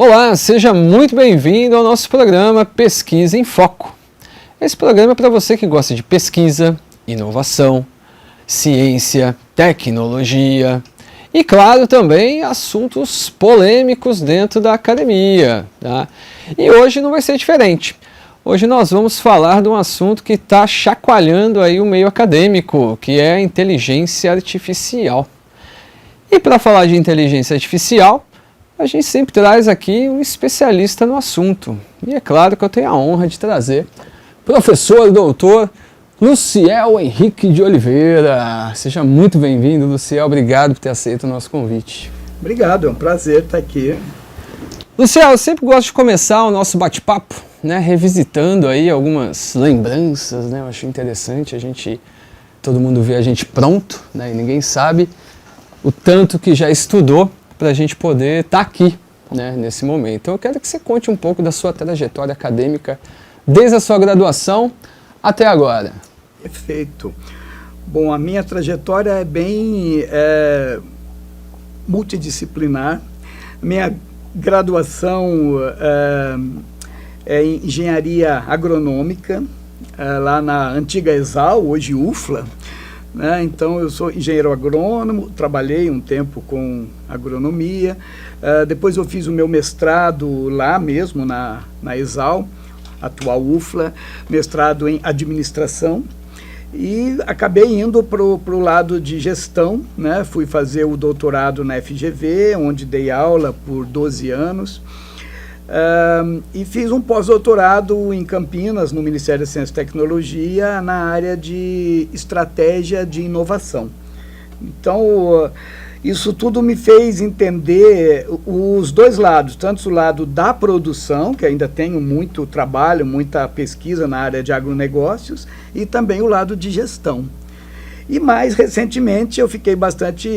Olá, seja muito bem-vindo ao nosso programa Pesquisa em Foco. Esse programa é para você que gosta de pesquisa, inovação, ciência, tecnologia e, claro, também assuntos polêmicos dentro da academia, tá? E hoje não vai ser diferente. Hoje nós vamos falar de um assunto que está chacoalhando aí o meio acadêmico, que é a inteligência artificial. E para falar de inteligência artificial, a gente sempre traz aqui um especialista no assunto. E é claro que eu tenho a honra de trazer o professor doutor Luciel Henrique de Oliveira. Seja muito bem-vindo, Luciel. Obrigado por ter aceito o nosso convite. Obrigado, é um prazer estar aqui. Luciel, eu sempre gosto de começar o nosso bate-papo, né, revisitando aí algumas lembranças, né? Eu acho interessante todo mundo vê a gente pronto, né, e ninguém sabe o tanto que já estudou para a gente poder estar aqui, né, nesse momento. Então eu quero que você conte um pouco da sua trajetória acadêmica, desde a sua graduação até agora. Perfeito. Bom, a minha trajetória é bem multidisciplinar. Minha graduação é em engenharia agronômica, lá na antiga ESAL, hoje UFLA. Né? Então eu sou engenheiro agrônomo, trabalhei um tempo com agronomia, depois eu fiz o meu mestrado lá mesmo na ESAL, atual UFLA, mestrado em administração, e acabei indo para o lado de gestão, né? Fui fazer o doutorado na FGV, onde dei aula por 12 anos, e fiz um pós-doutorado em Campinas, no Ministério da Ciência e Tecnologia, na área de estratégia de inovação. Então, isso tudo me fez entender os dois lados, tanto o lado da produção, que ainda tenho muito trabalho, muita pesquisa na área de agronegócios, e também o lado de gestão. E mais recentemente eu fiquei bastante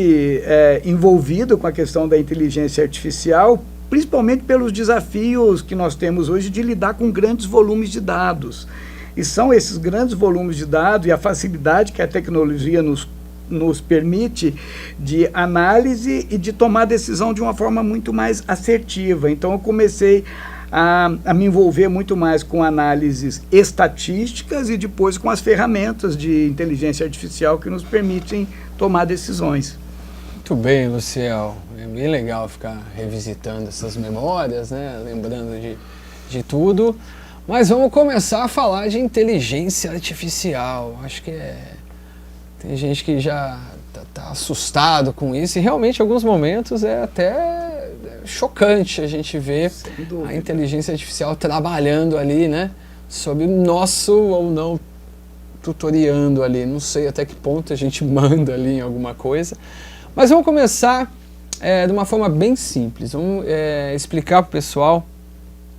envolvido com a questão da inteligência artificial, principalmente pelos desafios que nós temos hoje de lidar com grandes volumes de dados. E são esses grandes volumes de dados e a facilidade que a tecnologia nos permite de análise e de tomar decisão de uma forma muito mais assertiva. Então eu comecei a me envolver muito mais com análises estatísticas e depois com as ferramentas de inteligência artificial que nos permitem tomar decisões. Muito bem, Luciel. É bem legal ficar revisitando essas memórias, né? Lembrando de tudo. Mas vamos começar a falar de inteligência artificial. Acho que tem gente que já tá assustado com isso, e realmente em alguns momentos é até chocante a gente ver a inteligência artificial trabalhando ali, né? Sob o nosso ou não tutoriando ali. Não sei até que ponto a gente manda ali em alguma coisa. Mas vamos começar de uma forma bem simples. Vamos explicar para o pessoal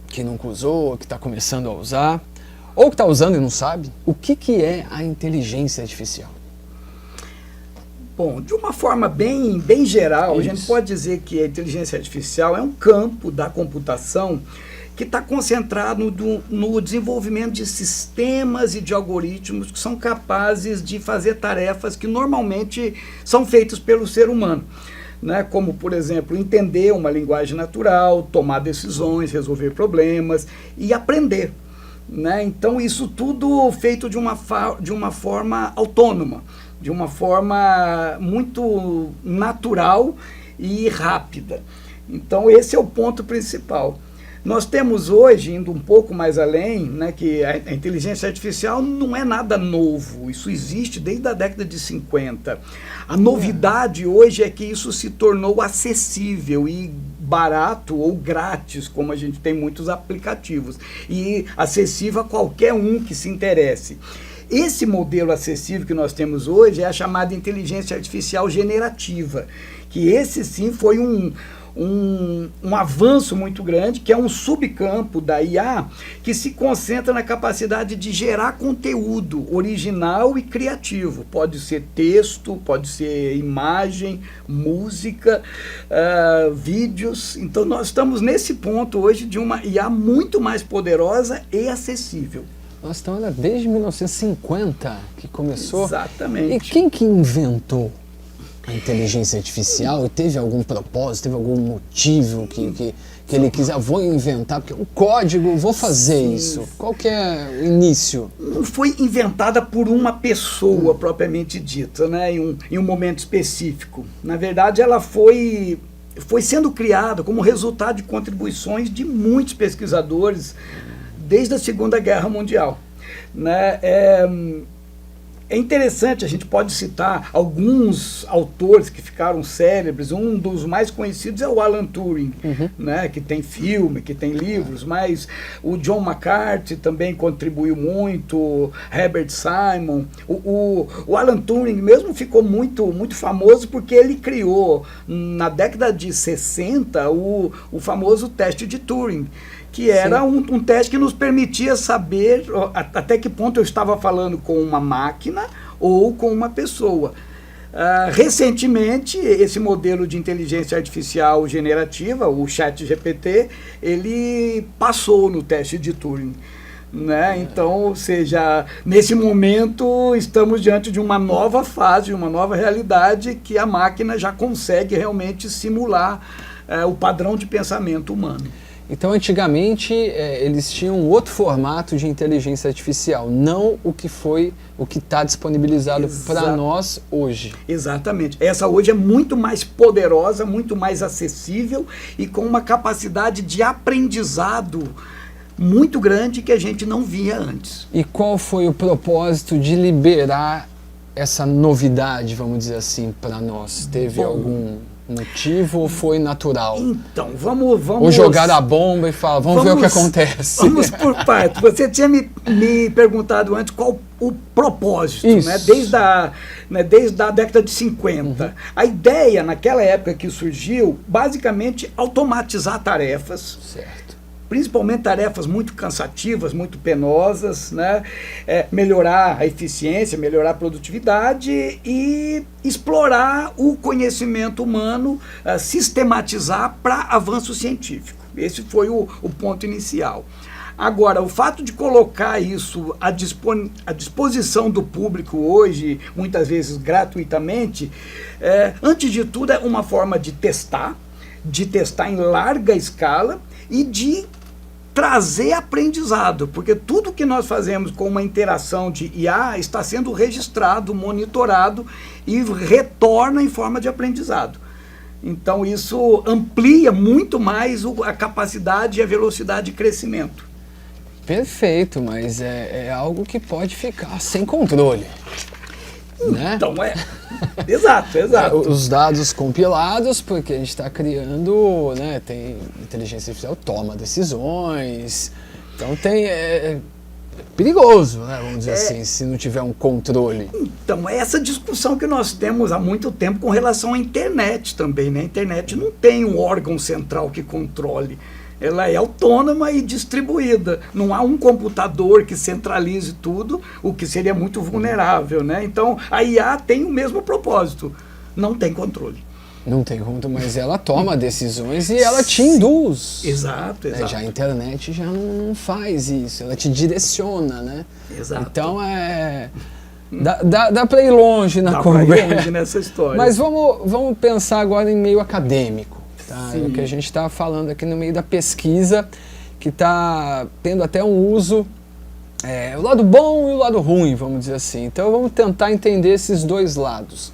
que nunca usou, que está começando a usar, ou que está usando e não sabe, o que é a inteligência artificial. Bom, de uma forma bem geral, a gente pode dizer que a inteligência artificial é um campo da computação que está concentrado no desenvolvimento de sistemas e de algoritmos que são capazes de fazer tarefas que normalmente são feitas pelo ser humano, né? Como, por exemplo, entender uma linguagem natural, tomar decisões, resolver problemas e aprender, né? Então, isso tudo feito de uma forma autônoma, de uma forma muito natural e rápida. Então, esse é o ponto principal. Nós temos hoje, indo um pouco mais além, né, que a inteligência artificial não é nada novo, isso existe desde a década de 50. A novidade hoje é que isso se tornou acessível e barato ou grátis, como a gente tem muitos aplicativos, e acessível a qualquer um que se interesse. Esse modelo acessível que nós temos hoje é a chamada inteligência artificial generativa, que esse sim foi um avanço muito grande, que é um subcampo da IA que se concentra na capacidade de gerar conteúdo original e criativo. Pode ser texto, pode ser imagem, música, vídeos. Então nós estamos nesse ponto hoje de uma IA muito mais poderosa e acessível. Nós estamos desde 1950 que começou. Exatamente. E quem que inventou a inteligência artificial? Teve algum propósito, teve algum motivo que Que ele quiser, vou inventar, porque é um código, vou fazer isso. Qual que é o início? Não foi inventada por uma pessoa propriamente dita, né, em um momento específico. Na verdade, ela foi sendo criada como resultado de contribuições de muitos pesquisadores desde a Segunda Guerra Mundial. Né? É interessante, a gente pode citar alguns autores que ficaram célebres. Um dos mais conhecidos é o Alan Turing, né, que tem filme, que tem livros, mas o John McCarthy também contribuiu muito, Herbert Simon. O Alan Turing mesmo ficou muito famoso porque ele criou, na década de 60, o famoso teste de Turing, que era um teste que nos permitia saber até que ponto eu estava falando com uma máquina ou com uma pessoa. Recentemente, esse modelo de inteligência artificial generativa, o ChatGPT, ele passou no teste de Turing. Né? Então, ou seja, nesse momento estamos diante de uma nova fase, uma nova realidade que a máquina já consegue realmente simular o padrão de pensamento humano. Então, antigamente, eles tinham outro formato de inteligência artificial, não o que está disponibilizado para nós hoje. Exatamente. Essa hoje é muito mais poderosa, muito mais acessível e com uma capacidade de aprendizado muito grande que a gente não via antes. E qual foi o propósito de liberar essa novidade, vamos dizer assim, para nós? Teve algum motivo ou foi natural? Então, vamos... Ou jogar a bomba e falar, vamos ver o que acontece. Vamos por partes. Você tinha me perguntado antes qual o propósito, né? Desde a década de 50. A ideia, naquela época que surgiu, basicamente, automatizar tarefas. Certo. Principalmente tarefas muito cansativas, muito penosas, né? Melhorar a eficiência, melhorar a produtividade e explorar o conhecimento humano, sistematizar para avanço científico. Esse foi o ponto inicial. Agora, o fato de colocar isso à disposição do público hoje, muitas vezes gratuitamente, antes de tudo é uma forma de testar em larga escala e de trazer aprendizado, porque tudo que nós fazemos com uma interação de IA está sendo registrado, monitorado e retorna em forma de aprendizado. Então isso amplia muito mais a capacidade e a velocidade de crescimento. Perfeito, mas é algo que pode ficar sem controle. Né? Então exato. Os dados compilados, porque a gente está criando, né, tem inteligência artificial, toma decisões, então é perigoso, né, vamos dizer assim, se não tiver um controle. Então é essa discussão que nós temos há muito tempo com relação à internet também, né? A internet não tem um órgão central que controle. Ela é autônoma e distribuída. Não há um computador que centralize tudo, o que seria muito vulnerável, né? Então, a IA tem o mesmo propósito, não tem controle. Não tem controle, mas ela toma decisões e ela te induz. Exato. Já a internet já não faz isso, ela te direciona, né? Exato. Então, dá para ir longe na conversa. Dá para ir longe nessa história. Mas vamos pensar agora em meio acadêmico. Tá, é o que a gente está falando aqui no meio da pesquisa, que está tendo até um uso, o lado bom e o lado ruim, vamos dizer assim. Então vamos tentar entender esses dois lados.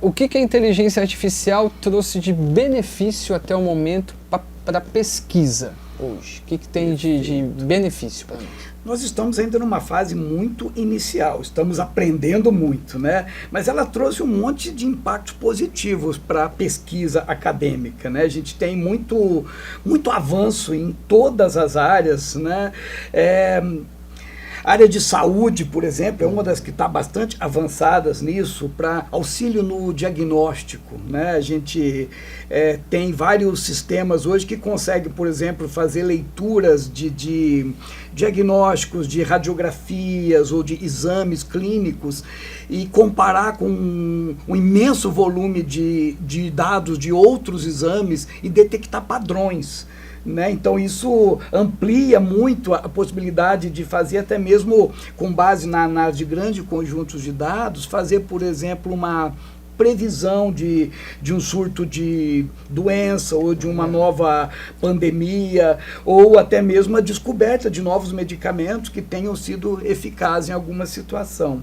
O que a inteligência artificial trouxe de benefício até o momento para a pesquisa hoje? O que tem de benefício para nós? Nós estamos ainda numa fase muito inicial, estamos aprendendo muito, né? Mas ela trouxe um monte de impactos positivos para a pesquisa acadêmica, né? A gente tem muito avanço em todas as áreas, né? A área de saúde, por exemplo, é uma das que está bastante avançadas nisso, para auxílio no diagnóstico, né? A gente tem vários sistemas hoje que conseguem, por exemplo, fazer leituras de diagnósticos, de radiografias ou de exames clínicos e comparar com um imenso volume de dados de outros exames e detectar padrões. Né? Então isso amplia muito a possibilidade de fazer até mesmo com base na análise de grandes conjuntos de dados, fazer, por exemplo, uma previsão de um surto de doença ou de uma nova pandemia, ou até mesmo a descoberta de novos medicamentos que tenham sido eficazes em alguma situação.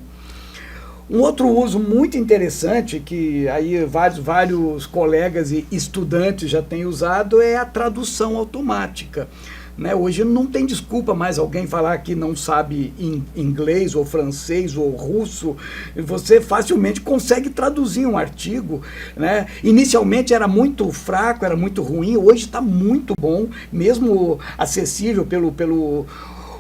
Um outro uso muito interessante, que aí vários colegas e estudantes já têm usado, é a tradução automática. Né? Hoje não tem desculpa mais alguém falar que não sabe inglês ou francês ou russo, você facilmente consegue traduzir um artigo. Né? Inicialmente era muito fraco, era muito ruim, hoje está muito bom, mesmo acessível pelo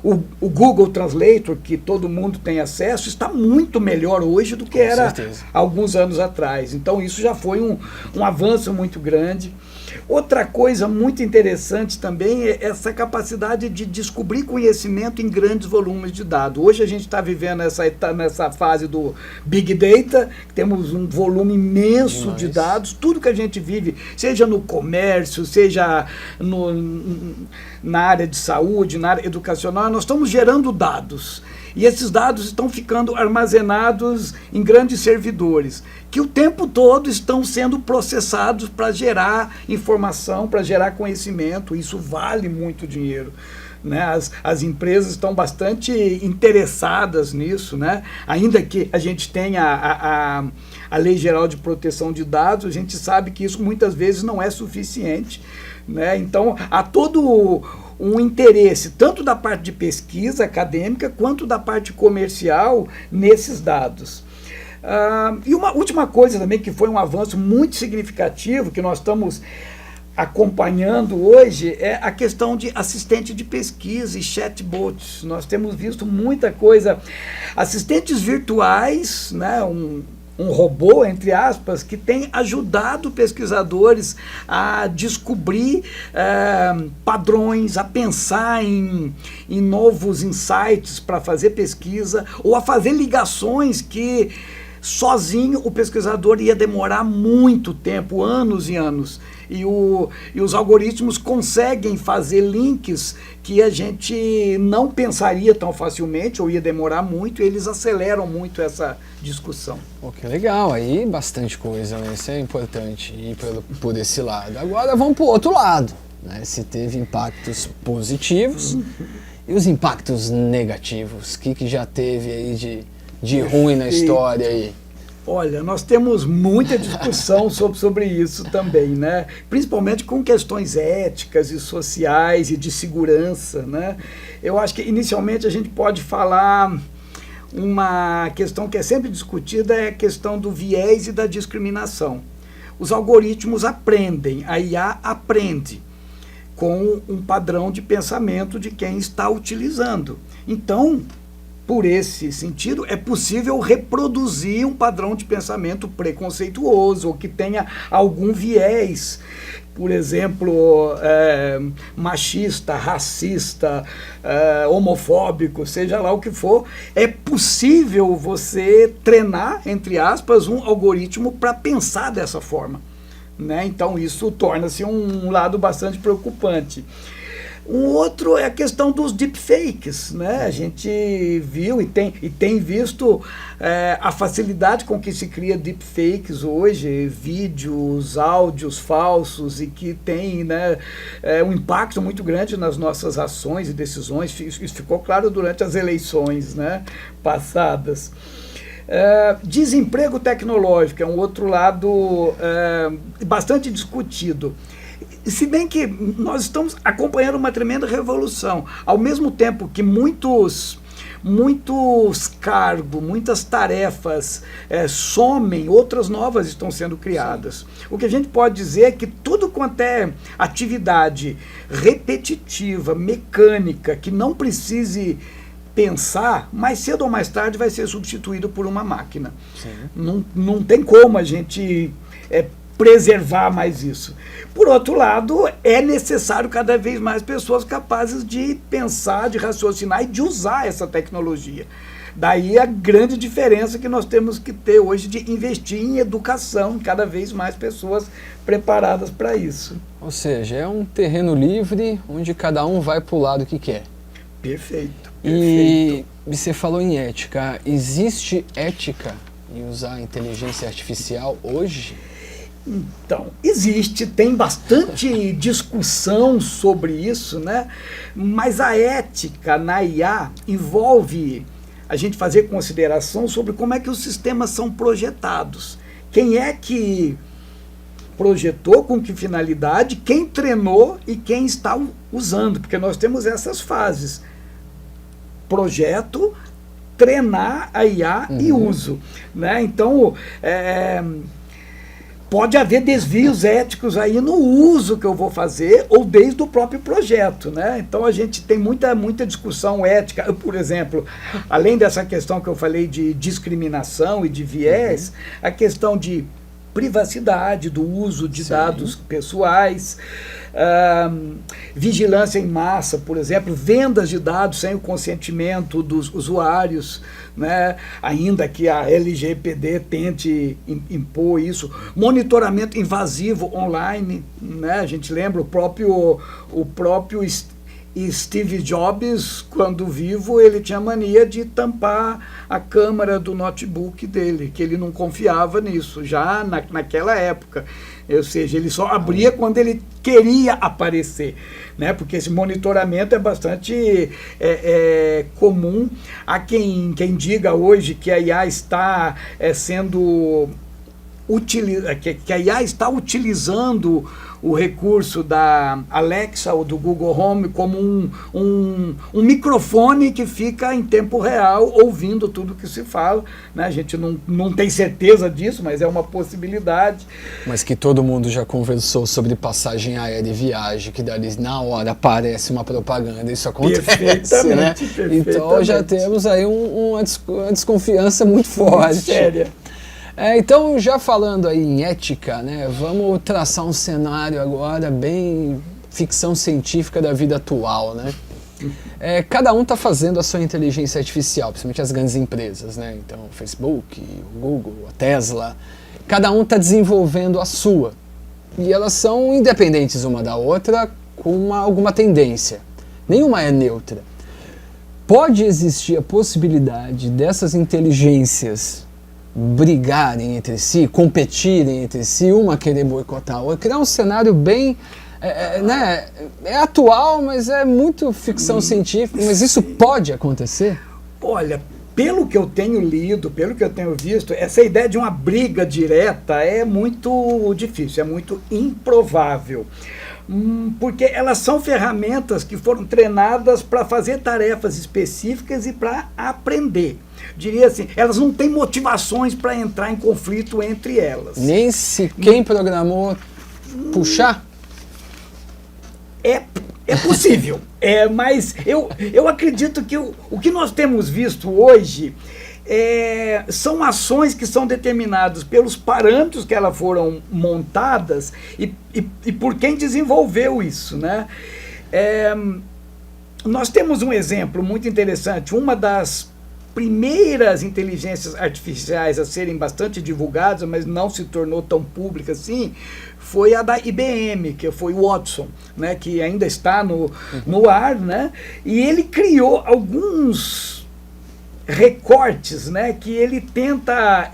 o Google Translator, que todo mundo tem acesso, está muito melhor hoje do que era alguns anos atrás. Então isso já foi um avanço muito grande. Outra coisa muito interessante também é essa capacidade de descobrir conhecimento em grandes volumes de dados. Hoje a gente está vivendo nessa fase do Big Data, temos um volume imenso de dados, tudo que a gente vive, seja no comércio, seja na área de saúde, na área educacional, nós estamos gerando dados. E esses dados estão ficando armazenados em grandes servidores, que o tempo todo estão sendo processados para gerar informação, para gerar conhecimento. Isso vale muito dinheiro. Né? As empresas estão bastante interessadas nisso, né? Ainda que a gente tenha a Lei Geral de Proteção de Dados, a gente sabe que isso muitas vezes não é suficiente. Né? Então, há todo um interesse, tanto da parte de pesquisa acadêmica, quanto da parte comercial, nesses dados. E uma última coisa também, que foi um avanço muito significativo, que nós estamos acompanhando hoje, é a questão de assistente de pesquisa e chatbots. Nós temos visto muita coisa, assistentes virtuais, né, um robô, entre aspas, que tem ajudado pesquisadores a descobrir padrões, a pensar em novos insights para fazer pesquisa, ou a fazer ligações que sozinho o pesquisador ia demorar muito tempo, anos e anos. E os algoritmos conseguem fazer links que a gente não pensaria tão facilmente, ou ia demorar muito, e eles aceleram muito essa discussão. Que legal, aí bastante coisa, né? Isso é importante ir por esse lado. Agora vamos para o outro lado, né? Se teve impactos positivos e os impactos negativos, o que já teve aí de ruim na história aí? Olha, nós temos muita discussão sobre isso também, né? Principalmente com questões éticas e sociais e de segurança, né? Eu acho que inicialmente a gente pode falar uma questão que é sempre discutida, é a questão do viés e da discriminação. Os algoritmos aprendem, a IA aprende com um padrão de pensamento de quem está utilizando. Então, por esse sentido, é possível reproduzir um padrão de pensamento preconceituoso ou que tenha algum viés, por exemplo, machista, racista, homofóbico, seja lá o que for. É possível você treinar, entre aspas, um algoritmo para pensar dessa forma. Né? Então isso torna-se um lado bastante preocupante. Um outro é a questão dos deepfakes, né? A gente viu e tem visto a facilidade com que se cria deepfakes hoje, vídeos, áudios falsos, e que tem, né, um impacto muito grande nas nossas ações e decisões. Isso ficou claro durante as eleições, né, passadas. Desemprego tecnológico é um outro lado bastante discutido. Se bem que nós estamos acompanhando uma tremenda revolução, ao mesmo tempo que muitos cargos, muitas tarefas somem, outras novas estão sendo criadas. Sim. O que a gente pode dizer é que tudo quanto é atividade repetitiva, mecânica, que não precise pensar, mais cedo ou mais tarde vai ser substituído por uma máquina. Não tem como a gente preservar mais isso. Por outro lado, é necessário cada vez mais pessoas capazes de pensar, de raciocinar e de usar essa tecnologia. Daí a grande diferença que nós temos que ter hoje de investir em educação, cada vez mais pessoas preparadas para isso. Ou seja, é um terreno livre onde cada um vai para o lado que quer. Perfeito. E você falou em ética. Existe ética em usar a inteligência artificial hoje? Então, tem bastante discussão sobre isso, né? Mas a ética na IA envolve a gente fazer consideração sobre como é que os sistemas são projetados. Quem é que projetou, com que finalidade, quem treinou e quem está usando, porque nós temos essas fases: projeto, treinar a IA e uso, né? Então, pode haver desvios éticos aí no uso que eu vou fazer ou desde o próprio projeto, né? Então a gente tem muita discussão ética. Por exemplo, além dessa questão que eu falei de discriminação e de viés, a questão de privacidade, do uso de dados pessoais, vigilância em massa, por exemplo, vendas de dados sem o consentimento dos usuários, né? Ainda que a LGPD tente impor isso, monitoramento invasivo online, né? A gente lembra o próprio Steve Jobs, quando vivo, ele tinha mania de tampar a câmera do notebook dele, que ele não confiava nisso, já naquela época. Ou seja, ele só abria quando ele queria aparecer, né? Porque esse monitoramento é bastante comum. Há quem diga hoje que a IA está que a IA está utilizando o recurso da Alexa ou do Google Home como um microfone que fica em tempo real ouvindo tudo que se fala, né? A gente não tem certeza disso, mas é uma possibilidade. Mas que todo mundo já conversou sobre passagem aérea e viagem, que dali na hora aparece uma propaganda, isso acontece, né? Então já temos aí uma desconfiança muito forte. Muito séria. Então, já falando aí em ética, né, vamos traçar um cenário agora bem ficção científica da vida atual, né? Cada um está fazendo a sua inteligência artificial, principalmente as grandes empresas, né? Então, o Facebook, o Google, a Tesla, cada um está desenvolvendo a sua. E elas são independentes uma da outra, com alguma tendência. Nenhuma é neutra. Pode existir a possibilidade dessas inteligências brigarem entre si, competirem entre si, uma querer boicotar a outra, criar um cenário bem, né, atual, mas é muito ficção científica, mas isso pode acontecer? Olha, pelo que eu tenho lido, pelo que eu tenho visto, essa ideia de uma briga direta é muito difícil, é muito improvável. Porque elas são ferramentas que foram treinadas para fazer tarefas específicas e para aprender. Diria assim, elas não têm motivações para entrar em conflito entre elas. Nem se quem programou puxar? É possível, mas eu acredito que o que nós temos visto hoje são ações que são determinadas pelos parâmetros que elas foram montadas e por quem desenvolveu isso, né? Nós temos um exemplo muito interessante. Uma das primeiras inteligências artificiais a serem bastante divulgadas, mas não se tornou tão pública assim, foi a da IBM, que foi o Watson, né, que ainda está no ar, né, e ele criou alguns recortes, né, que ele tenta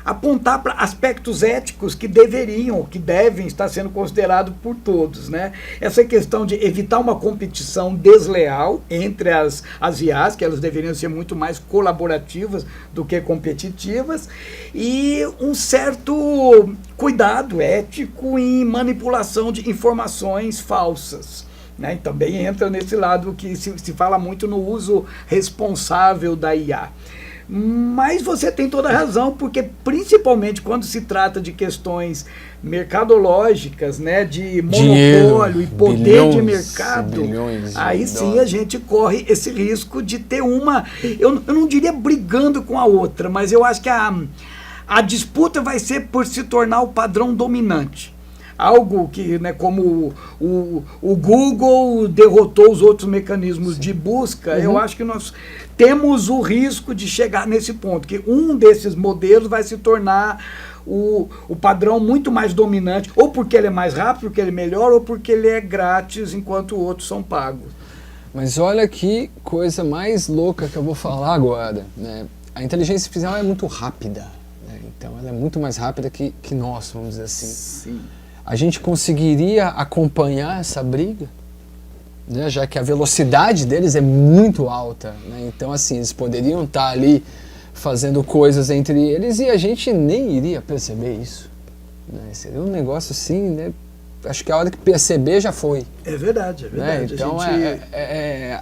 apontar para aspectos éticos que devem estar sendo considerados por todos, né? Essa questão de evitar uma competição desleal entre as IAs, que elas deveriam ser muito mais colaborativas do que competitivas, e um certo cuidado ético em manipulação de informações falsas, né? E também entra nesse lado que se fala muito no uso responsável da IA. Mas você tem toda a razão, porque principalmente quando se trata de questões mercadológicas, né, de monopólio e poder de mercado, aí sim a gente corre esse risco de ter eu não diria brigando com a outra, mas eu acho que a disputa vai ser por se tornar o padrão dominante. Algo que, né, como o Google derrotou os outros mecanismos de busca, eu acho que nós temos o risco de chegar nesse ponto, que um desses modelos vai se tornar o padrão muito mais dominante, ou porque ele é mais rápido, porque ele é melhor, ou porque ele é grátis, enquanto outros são pagos. Mas olha que coisa mais louca que eu vou falar agora, né? a inteligência artificial é muito rápida, né? Então ela é muito mais rápida que nós, vamos dizer assim. Sim. A gente conseguiria acompanhar essa briga, né? Já que a velocidade deles é muito alta, né? Então assim, eles poderiam estar ali fazendo coisas entre eles e a gente nem iria perceber isso, né? Seria um negócio assim, né? Acho que a hora que perceber já foi. É verdade, é verdade. Né? Então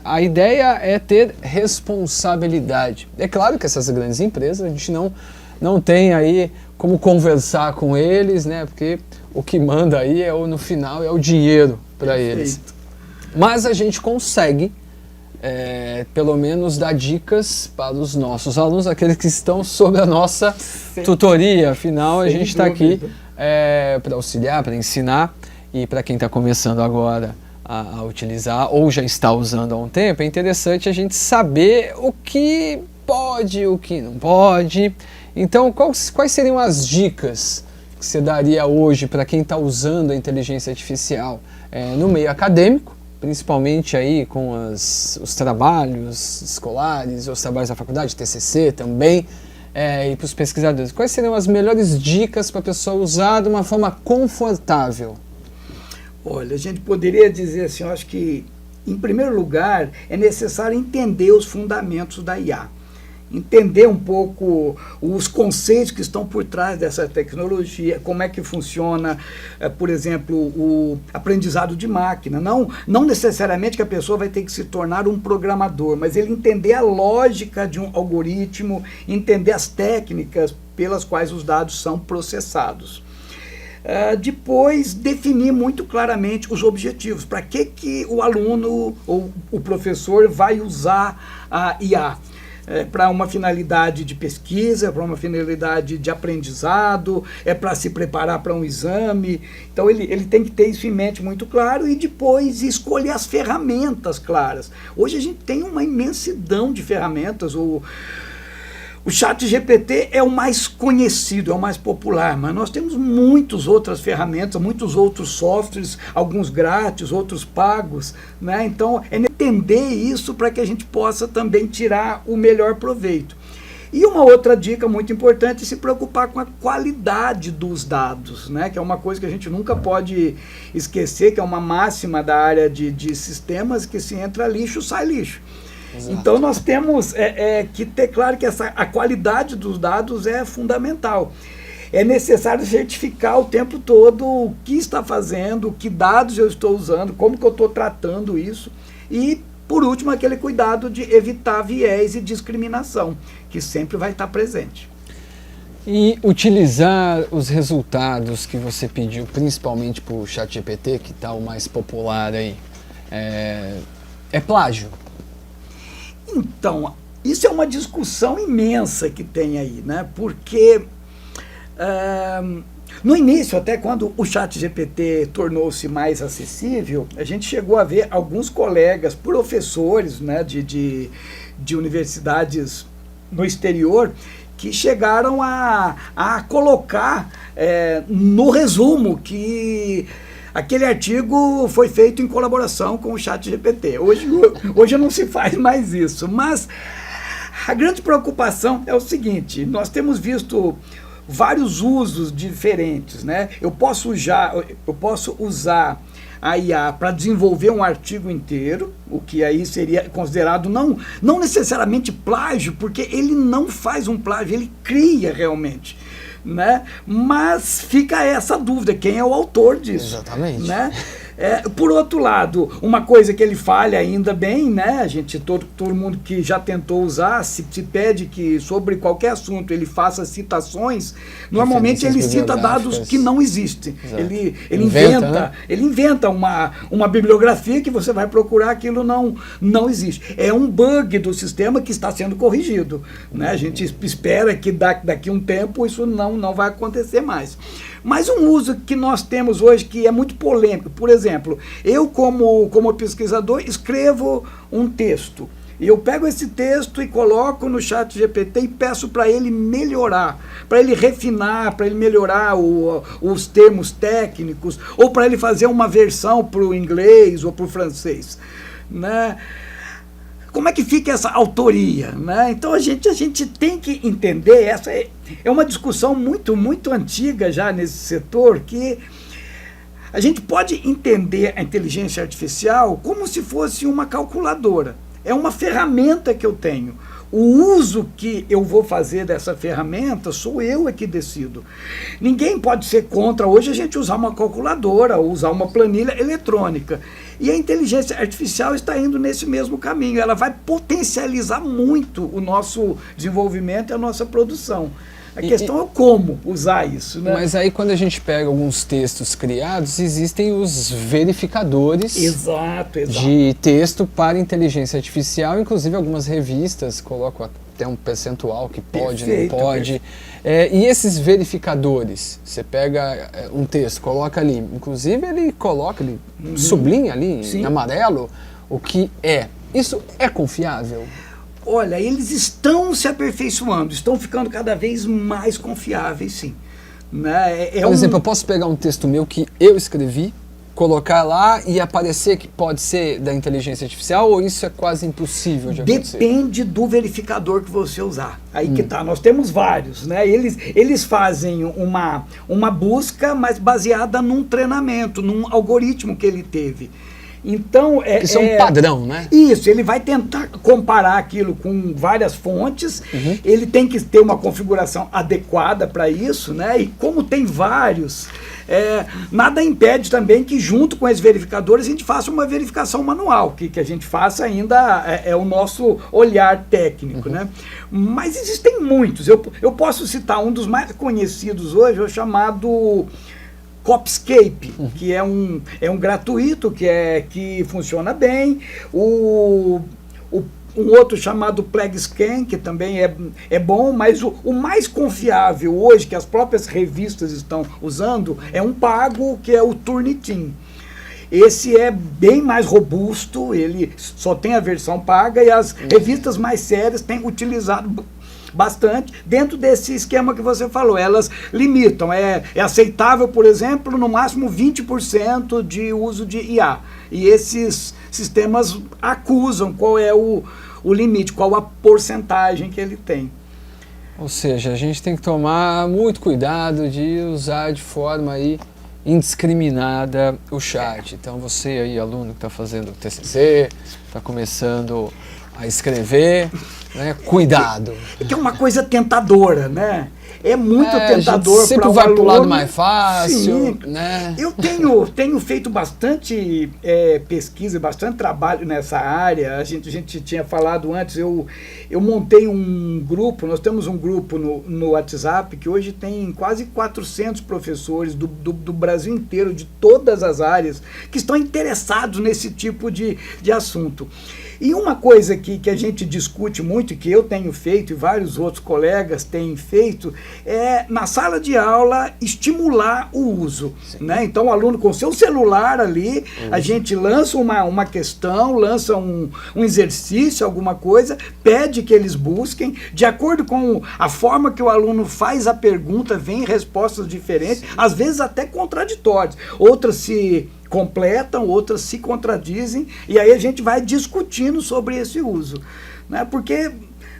a ideia é ter responsabilidade. É claro que essas grandes empresas, a gente não tem aí como conversar com eles, né? Porque o que manda aí no final é o dinheiro para eles. Mas a gente consegue, pelo menos, dar dicas para os nossos alunos, aqueles que estão sob a nossa tutoria. Afinal, a gente está aqui para auxiliar, para ensinar. E para quem está começando agora a utilizar ou já está usando há um tempo, é interessante a gente saber o que pode, o que não pode. Então, quais seriam as dicas que você daria hoje para quem está usando a inteligência artificial no meio acadêmico, principalmente aí com os trabalhos escolares, os trabalhos da faculdade, TCC também, e para os pesquisadores? Quais seriam as melhores dicas para a pessoa usar de uma forma confortável? Olha, a gente poderia dizer assim, eu acho que, em primeiro lugar, é necessário entender os fundamentos da IA. Entender um pouco os conceitos que estão por trás dessa tecnologia, como é que funciona, por exemplo, o aprendizado de máquina. Não necessariamente que a pessoa vai ter que se tornar um programador, mas ele entender a lógica de um algoritmo, entender as técnicas pelas quais os dados são processados. Depois, definir muito claramente os objetivos. Para que o aluno ou o professor vai usar a IA? Para uma finalidade de pesquisa, para uma finalidade de aprendizado, para se preparar para um exame. Então ele tem que ter isso em mente muito claro e depois escolher as ferramentas claras. Hoje a gente tem uma imensidão de ferramentas. O ChatGPT é o mais conhecido, é o mais popular, mas nós temos muitas outras ferramentas, muitos outros softwares, alguns grátis, outros pagos, né? Então, é entender isso para que a gente possa também tirar o melhor proveito. E uma outra dica muito importante é se preocupar com a qualidade dos dados, né? Que é uma coisa que a gente nunca pode esquecer, que é uma máxima da área de sistemas, que se entra lixo, sai lixo. Exato. Então nós temos que ter claro que a qualidade dos dados é fundamental. É necessário certificar o tempo todo o que está fazendo, que dados eu estou usando, como que eu estou tratando isso. E, por último, aquele cuidado de evitar viés e discriminação, que sempre vai estar presente. E utilizar os resultados que você pediu, principalmente para o ChatGPT, que está o mais popular aí, é plágio? Então, isso é uma discussão imensa que tem aí, né? Porque no início, até quando o ChatGPT tornou-se mais acessível, a gente chegou a ver alguns colegas, professores, né, de universidades no exterior, que chegaram a colocar no resumo que aquele artigo foi feito em colaboração com o ChatGPT. Hoje não se faz mais isso, mas a grande preocupação é o seguinte: nós temos visto vários usos diferentes, né? Eu posso usar a IA para desenvolver um artigo inteiro, o que aí seria considerado não necessariamente plágio, porque ele não faz um plágio, ele cria realmente, né? Mas fica essa dúvida, quem é o autor disso? Exatamente. Né? Por outro lado, uma coisa que ele falha ainda bem, né? A gente, todo mundo que já tentou usar, se pede que sobre qualquer assunto ele faça citações, normalmente ele cita dados que não existem. Ele inventa uma bibliografia que você vai procurar, aquilo não existe. É um bug do sistema que está sendo corrigido, né? A gente espera que daqui a um tempo isso não vai acontecer mais. Mas um uso que nós temos hoje que é muito polêmico, por exemplo, eu como pesquisador escrevo um texto, e eu pego esse texto e coloco no ChatGPT e peço para ele melhorar, para ele refinar, para ele melhorar os termos técnicos, ou para ele fazer uma versão para o inglês ou para o francês, né? como é que fica essa autoria, né? Então a gente tem que entender, essa é uma discussão muito, muito antiga já nesse setor, que a gente pode entender a inteligência artificial como se fosse uma calculadora. É uma ferramenta que eu tenho. O uso que eu vou fazer dessa ferramenta sou eu que decido. Ninguém pode ser contra hoje a gente usar uma calculadora ou usar uma planilha eletrônica. E a inteligência artificial está indo nesse mesmo caminho. Ela vai potencializar muito o nosso desenvolvimento e a nossa produção. A questão é como usar isso, né? Mas aí quando a gente pega alguns textos criados, existem os verificadores de texto para inteligência artificial, inclusive algumas revistas colocam até um percentual que pode, não pode. E esses verificadores, você pega um texto, coloca ali, inclusive ele sublinha ali em amarelo o que é. Isso é confiável? Olha, eles estão se aperfeiçoando, estão ficando cada vez mais confiáveis, sim. Né? Por exemplo, eu posso pegar um texto meu que eu escrevi, colocar lá e aparecer que pode ser da inteligência artificial, ou isso é quase impossível de acontecer? Depende do verificador que você usar. Aí que tá, nós temos vários, né? Eles fazem uma busca, mas baseada num treinamento, num algoritmo que ele teve. Então, isso é um padrão, né? Isso, ele vai tentar comparar aquilo com várias fontes, ele tem que ter uma configuração adequada para isso, né? E como tem vários, nada impede também que junto com esses verificadores a gente faça uma verificação manual, que a gente faça ainda é o nosso olhar técnico, né? Mas existem muitos, eu posso citar um dos mais conhecidos hoje, o chamado Copscape, que é um gratuito, que funciona bem. Um outro chamado PlagueScan, que também é bom, mas o mais confiável hoje, que as próprias revistas estão usando, é um pago, que é o Turnitin. Esse é bem mais robusto, ele só tem a versão paga, e as revistas mais sérias têm utilizado bastante dentro desse esquema que você falou. Elas limitam, é aceitável, por exemplo, no máximo 20% de uso de IA. E esses sistemas acusam qual é o limite, qual a porcentagem que ele tem. Ou seja, a gente tem que tomar muito cuidado de usar de forma aí indiscriminada o chat. Então você aí, aluno que está fazendo TCC, está começando a escrever, né? Cuidado. Que é uma coisa tentadora, né? É muito tentador para sempre o vai aluno. para o lado mais fácil, Sim. né? Eu tenho feito bastante pesquisa, bastante trabalho nessa área. A gente tinha falado antes, eu montei um grupo, nós temos um grupo no WhatsApp que hoje tem quase 400 professores do Brasil inteiro, de todas as áreas, que estão interessados nesse tipo de assunto. E uma coisa que a gente discute muito, que eu tenho feito e vários outros colegas têm feito, é, na sala de aula, estimular o uso. Né? Então, o aluno com seu celular ali, a gente lança uma questão, lança um exercício, alguma coisa, pede que eles busquem, de acordo com a forma que o aluno faz a pergunta, vem respostas diferentes, às vezes até contraditórias. Outras se completam, outras se contradizem, e aí a gente vai discutindo sobre esse uso, né? Porque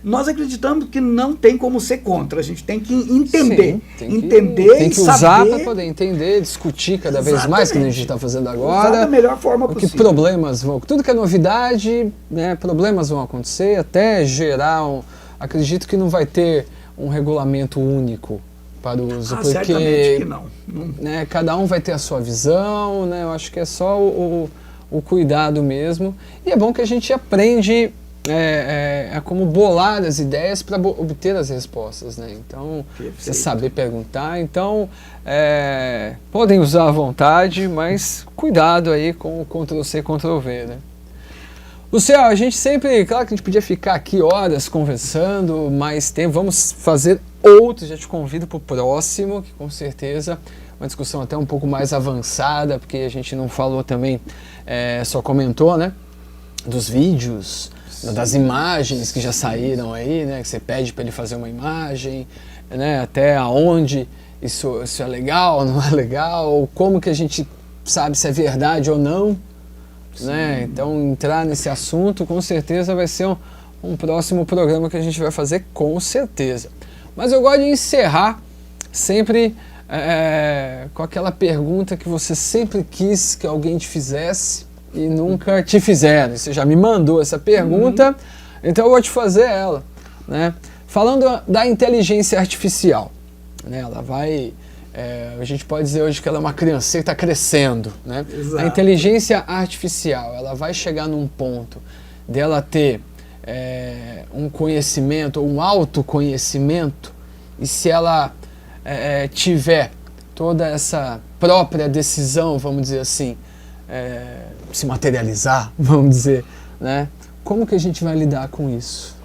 nós acreditamos que não tem como ser contra, a gente tem que entender. Sim, tem que usar para poder entender, discutir cada vez mais, que a gente está fazendo agora. Usar da melhor forma possível. Porque problemas vão, tudo que é novidade, né, problemas vão acontecer, até gerar acredito que não vai ter um regulamento único para o uso, porque certamente que não. Né, cada um vai ter a sua visão, né, eu acho que é só o cuidado mesmo, e é bom que a gente aprende como bolar as ideias para obter as respostas, né? Então, você saber perguntar, então podem usar à vontade, mas cuidado aí com o Ctrl+C, Ctrl+V, né? Luciano, a gente sempre, claro que a gente podia ficar aqui horas conversando, mais tempo, vamos fazer outros, já te convido para o próximo, que com certeza uma discussão até um pouco mais avançada, porque a gente não falou também, só comentou, né, dos vídeos, das imagens que já saíram aí, né, que você pede para ele fazer uma imagem, né, até aonde isso é legal, não é legal, como que a gente sabe se é verdade ou não, né? Então, entrar nesse assunto, com certeza, vai ser um próximo programa que a gente vai fazer, com certeza. Mas eu gosto de encerrar sempre com aquela pergunta que você sempre quis que alguém te fizesse e nunca te fizeram. Você já me mandou essa pergunta, então eu vou te fazer ela, né? Falando da inteligência artificial, né? Ela vai... a gente pode dizer hoje que ela é uma criança que está crescendo, né? Exato. A inteligência artificial, ela vai chegar num ponto dela ter um conhecimento, um autoconhecimento, e se ela tiver toda essa própria decisão, vamos dizer assim, se materializar, vamos dizer, né? Como que a gente vai lidar com isso?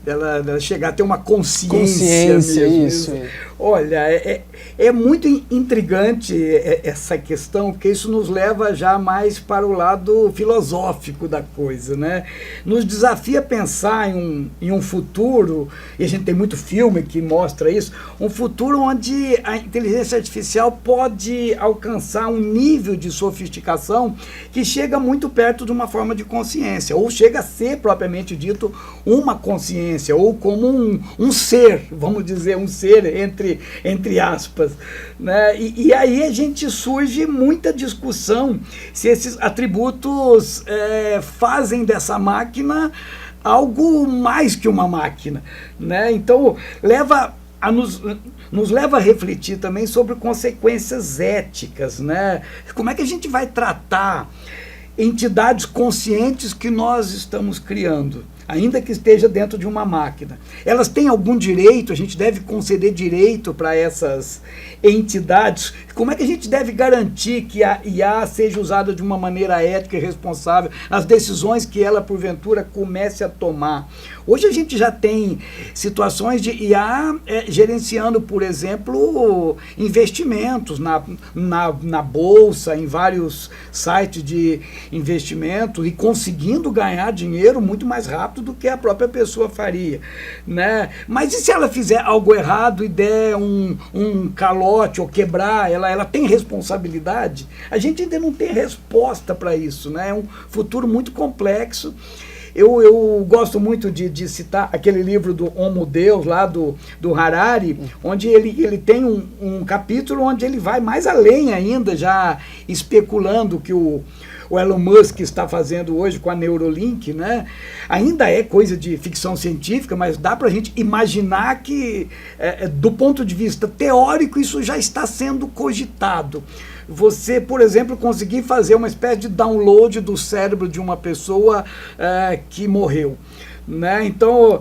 Dela chegar a ter uma consciência mesmo. Isso. Olha, é muito intrigante essa questão, porque isso nos leva já mais para o lado filosófico da coisa, né? Nos desafia a pensar em um futuro, e a gente tem muito filme que mostra isso, um futuro onde a inteligência artificial pode alcançar um nível de sofisticação que chega muito perto de uma forma de consciência, ou chega a ser, propriamente dito, uma consciência, ou como um ser, vamos dizer, um ser entre aspas, né? E aí a gente surge muita discussão se esses atributos fazem dessa máquina algo mais que uma máquina, né? Então nos leva a refletir também sobre consequências éticas, né? Como é que a gente vai tratar entidades conscientes que nós estamos criando, ainda que esteja dentro de uma máquina? Elas têm algum direito? A gente deve conceder direito para essas entidades? Como é que a gente deve garantir que a IA seja usada de uma maneira ética e responsável nas decisões que ela, porventura, comece a tomar? Hoje a gente já tem situações de IA gerenciando, por exemplo, investimentos na bolsa, em vários sites de investimento, e conseguindo ganhar dinheiro muito mais rápido do que a própria pessoa faria, né? Mas e se ela fizer algo errado e der um calote ou quebrar, ela tem responsabilidade? A gente ainda não tem resposta para isso, né? É um futuro muito complexo. Eu gosto muito de citar aquele livro do Homo Deus, lá do Harari, onde ele tem um capítulo onde ele vai mais além ainda, já especulando que o Elon Musk está fazendo hoje com a Neuralink, né? Ainda é coisa de ficção científica, mas dá para a gente imaginar que, do ponto de vista teórico, isso já está sendo cogitado. Você, por exemplo, conseguir fazer uma espécie de download do cérebro de uma pessoa que morreu, né? Então,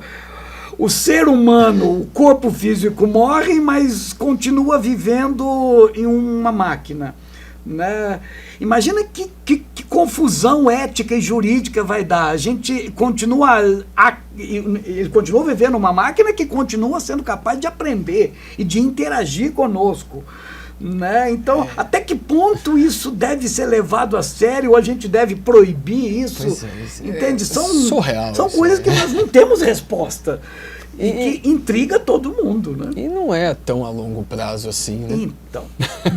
o ser humano, o corpo físico morre, mas continua vivendo em uma máquina, né? Imagina que confusão ética e jurídica vai dar. A gente continua vivendo uma máquina que continua sendo capaz de aprender e de interagir conosco, né? Então, até que ponto isso deve ser levado a sério, ou a gente deve proibir isso? Entende? Surreal. São coisas que nós não temos resposta. E que intriga todo mundo, né? E não é tão a longo prazo assim, né? Então,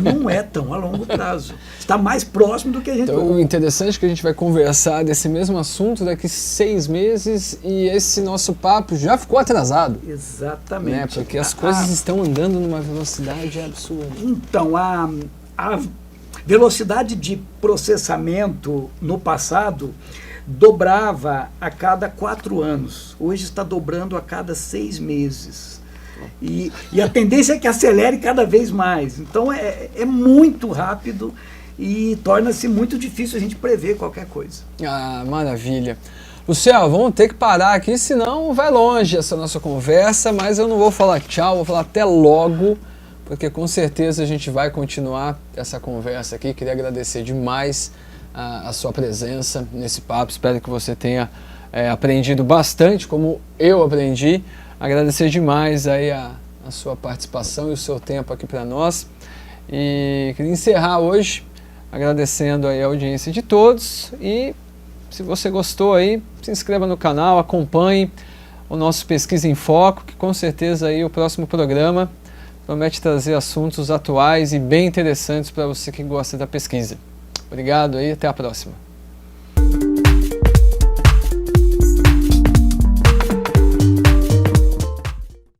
não é tão a longo prazo. Está mais próximo do que a gente... Então, o interessante é que a gente vai conversar desse mesmo assunto daqui 6 meses, e esse nosso papo já ficou atrasado. Exatamente. Né? Porque as coisas estão andando numa velocidade absurda. Então, a velocidade de processamento no passado dobrava a cada 4 anos. Hoje está dobrando a cada 6 meses. E a tendência é que acelere cada vez mais. Então é muito rápido e torna-se muito difícil a gente prever qualquer coisa. Ah, maravilha. Luciano, vamos ter que parar aqui, senão vai longe essa nossa conversa, mas eu não vou falar tchau, vou falar até logo, porque com certeza a gente vai continuar essa conversa aqui. Queria agradecer demais a sua presença nesse papo. Espero que você tenha aprendido bastante, como eu aprendi. Agradecer demais aí a sua participação e o seu tempo aqui para nós. E queria encerrar hoje agradecendo aí a audiência de todos. E se você gostou aí, se inscreva no canal, acompanhe o nosso Pesquisa em Foco, que com certeza aí o próximo programa promete trazer assuntos atuais e bem interessantes para você que gosta da pesquisa. Obrigado aí, até a próxima.